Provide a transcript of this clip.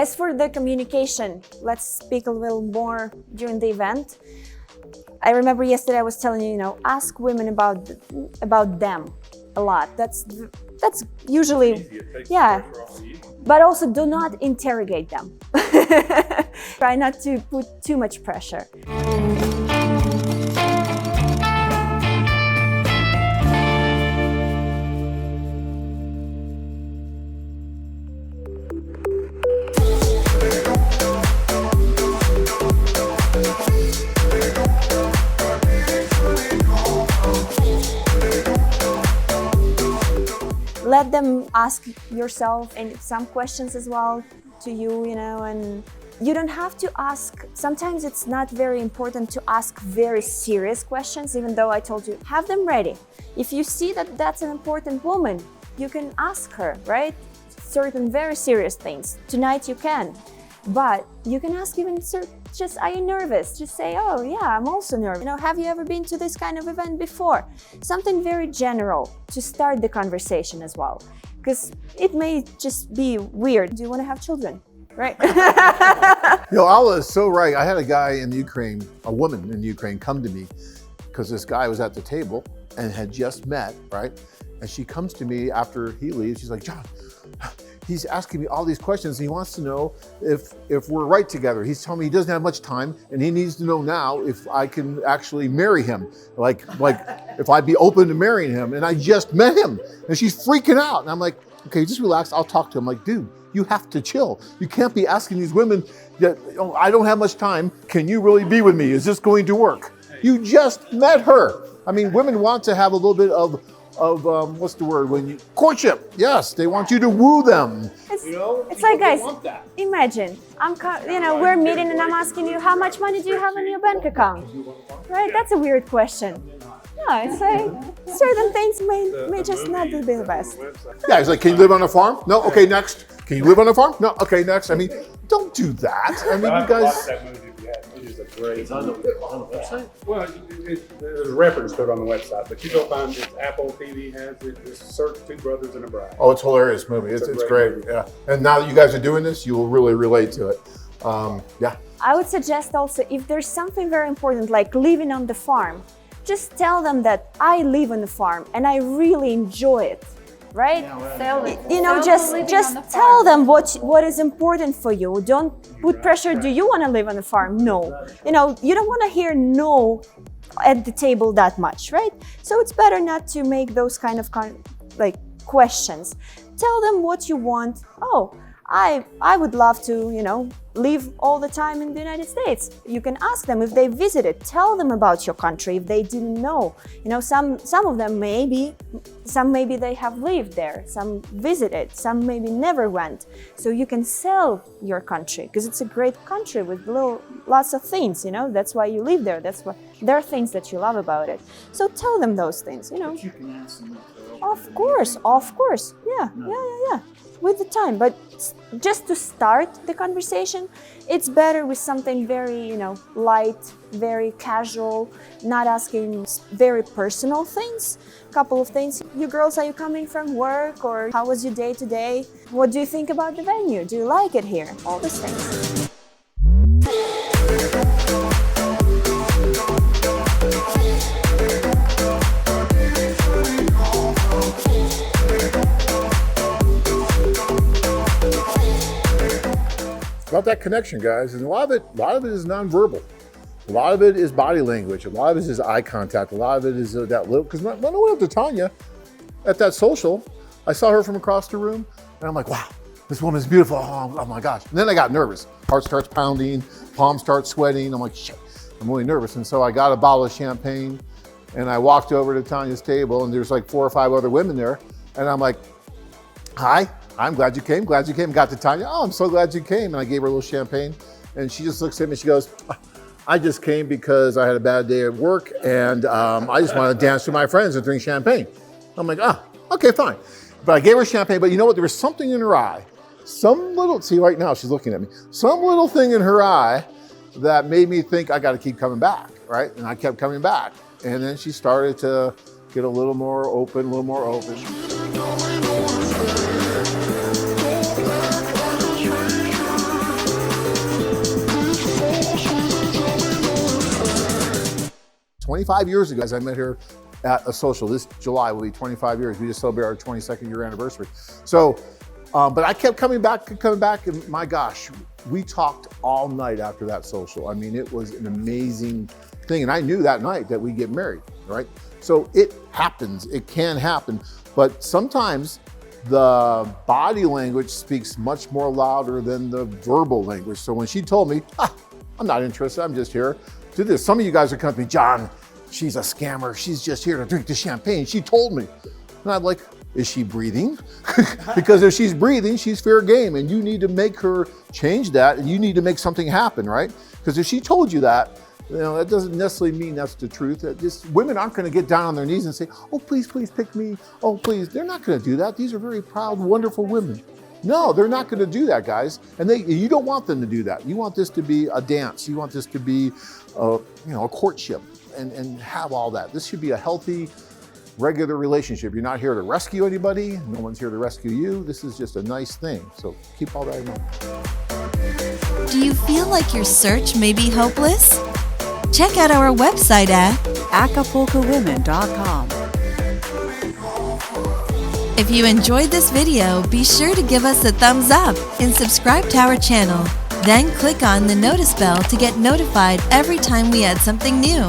As for the communication, let's speak a little more during the event. I remember yesterday I was telling you, ask women about them a lot. That's usually, yeah. But also do not interrogate them. Try not to put too much pressure. Let them ask yourself and some questions as well to you, and you don't have to ask. Sometimes it's not very important to ask very serious questions, even though I told you, have them ready. If you see that that's an important woman, you can ask her, right? Certain very serious things. Tonight you can, but you can ask even just, are you nervous? Just say, oh yeah, I'm also nervous. Have you ever been to this kind of event before? Something very general to start the conversation as well, because it may just be weird. Do you want to have children? Right? Alla is so right. I had a guy in Ukraine, a woman in Ukraine, come to me because this guy was at the table and had just met, right? And she comes to me after he leaves. She's like, John, he's asking me all these questions. He wants to know if we're right together. He's telling me he doesn't have much time and he needs to know now if I can actually marry him. Like if I'd be open to marrying him. And I just met him and she's freaking out. And I'm like, okay, just relax. I'll talk to him. Like, dude, you have to chill. You can't be asking these women that, I don't have much time. Can you really be with me? Is this going to work? You just met her. I mean, women want to have a little bit of what's the word, courtship. Yes, they want you to woo them. It's like, guys, imagine we're meeting and I'm asking you, how much money do you have in your bank account? Right? That's a weird question. No, it's like certain things may just not be the best. Yeah, it's like, can you live on a farm? No. Okay, next. Can you live on a farm? No. Okay, next. I mean, don't do that. I mean, you guys. It is a great. It's on the website. Well, there's a reference to it on the website, but you go find it. Apple TV has it. Just search Two Brothers and a Bride. Oh, it's a hilarious movie. It's great. Yeah. And now that you guys are doing this, you will really relate to it. Yeah. I would suggest also, if there's something very important like living on the farm, just tell them that I live on the farm and I really enjoy it. Right? Just tell them what is important for you. Don't put pressure. Do you want to live on a farm? No. You don't want to hear no at the table that much, right? So it's better not to make those kind of questions. Tell them what you want. Oh, I would love to, live all the time in the United States. You can ask them if they visited. Tell them about your country if they didn't know. Some of them maybe they have lived there, some visited, some maybe never went. So you can sell your country because it's a great country with lots of things. That's why you live there. That's why there are things that you love about it. So tell them those things. But you can ask them. Of course. Yeah. With the time, but just to start the conversation, it's better with something very, light, very casual, not asking very personal things. A couple of things. You girls, are you coming from work, or how was your day today? What do you think about the venue? Do you like it here? All these things. About that connection, guys, and a lot of it is nonverbal. A lot of it is body language. A lot of it is eye contact. A lot of it is that little. Because when I went up to Tanya at that social, I saw her from across the room, and I'm like, wow, this woman's beautiful. Oh my gosh! And then I got nervous. Heart starts pounding, palms start sweating. I'm like, shit, I'm really nervous. And so I got a bottle of champagne, and I walked over to Tanya's table, and there's like 4 or 5 other women there, and I'm like, hi. I'm glad you came, Got to Tanya, oh, I'm so glad you came. And I gave her a little champagne and she just looks at me, she goes, I just came because I had a bad day at work and I just want to dance with my friends and drink champagne. I'm like, okay, fine. But I gave her champagne, but you know what? There was something in her eye, see right now she's looking at me, some little thing in her eye that made me think I got to keep coming back, right? And I kept coming back. And then she started to get a little more open, 25 years ago, as I met her at a social. This July will be 25 years. We just celebrated our 22nd year anniversary. So, but I kept coming back, and my gosh, we talked all night after that social. I mean, it was an amazing thing. And I knew that night that we get married, right? So it happens, it can happen. But sometimes the body language speaks much more louder than the verbal language. So when she told me, I'm not interested, I'm just here to this. Some of you guys are coming to me, John, she's a scammer. She's just here to drink the champagne. She told me. And I'm like, is she breathing? Because if she's breathing, she's fair game. And you need to make her change that. And you need to make something happen, right? Because if she told you that, that doesn't necessarily mean that's the truth. Women aren't going to get down on their knees and say, oh, please, please pick me. Oh, please. They're not going to do that. These are very proud, wonderful women. No, they're not going to do that, guys. And you don't want them to do that. You want this to be a dance. You want this to be, a courtship and have all that. This should be a healthy, regular relationship. You're not here to rescue anybody. No one's here to rescue you. This is just a nice thing. So keep all that in mind. Do you feel like your search may be hopeless? Check out our website at AcapulcoWomen.com. If you enjoyed this video, be sure to give us a thumbs up and subscribe to our channel. Then click on the notice bell to get notified every time we add something new.